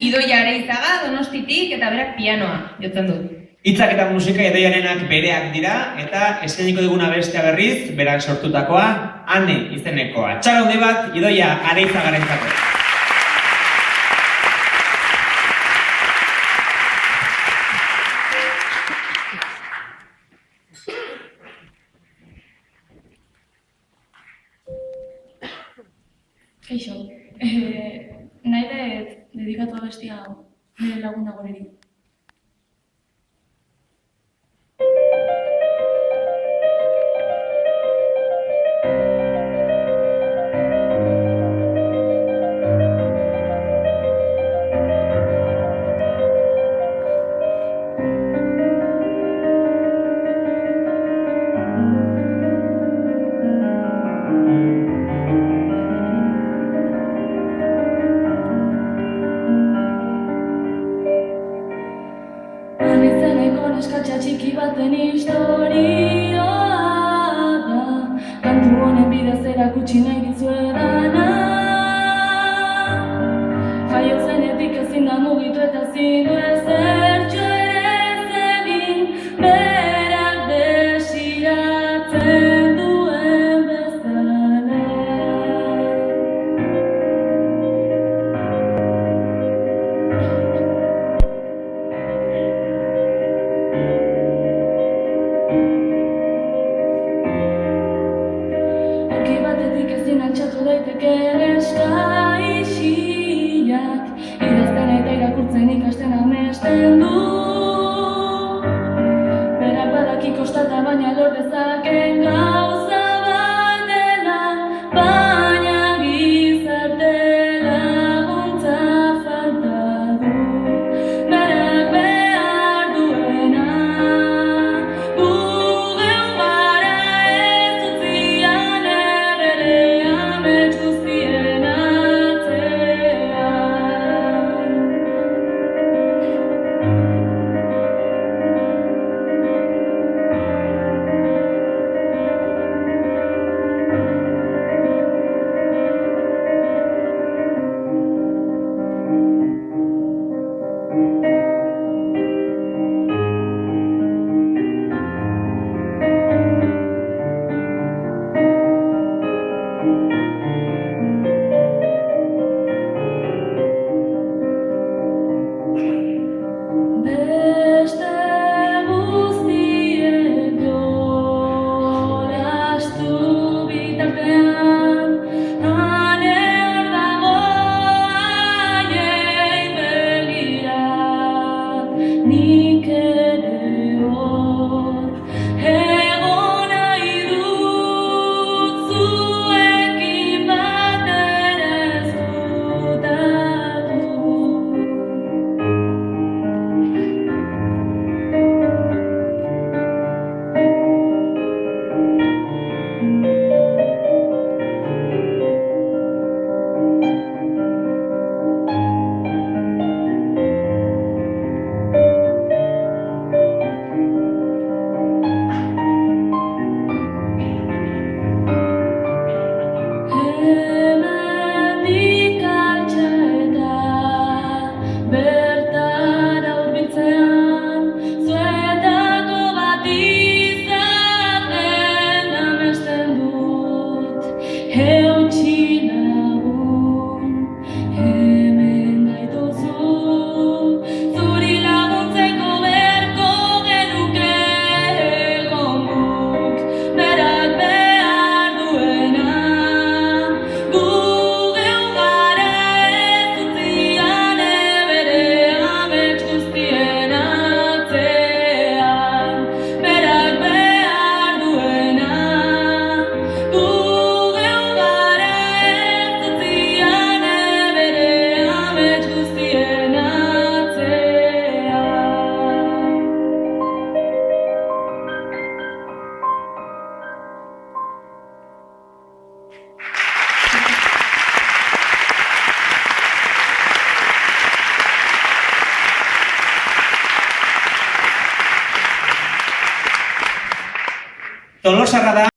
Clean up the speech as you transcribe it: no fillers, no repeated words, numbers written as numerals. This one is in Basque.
Idoia Areizaga Donostitik eta berak pianoa jotzen du. Hitzak eta musika Idoiarenak bereak dira eta eskainiko duguna bestea berriz, berak sortutakoa, Ane izenekoa. Txalo handi bat Idoia Areizagarentzako. Kaixo, nahi dut dedikatu abestia hau, nire lagun nagoreri. Eskatxa txiki baten historia da, kantu honen bidez erakutsi nahi dizuedana. Jaio zenetik ezin da mugitu eta ezin du ezertxo ere ez egin, berak desiratzen duen bezala. Altxatu daiteke eska isiak, idazten eta irakurtzen ikasten amesten du. Berak badaki kostata baina lor dezaken gauza bat dela, baina gizarte laguntza falta du. Berak behar duena, gu geu gara ez utzian egerea. Guztien atzean. Nik ere hor egon nahi dut, zuekin bat ere zutatu. Hemendik altxeta bertara hurbiltzean, zuetako bat izaten amesten dut. Eutsi lagun, hemen gaituzu, zuri laguntzeko beharko genuke egon guk. Berak behar duena, gu geu gara ez utzian bere amets guztien atzean. Berak behar duena, gu geu gara ez utzian bere amets guztien atzean. Tolosarra da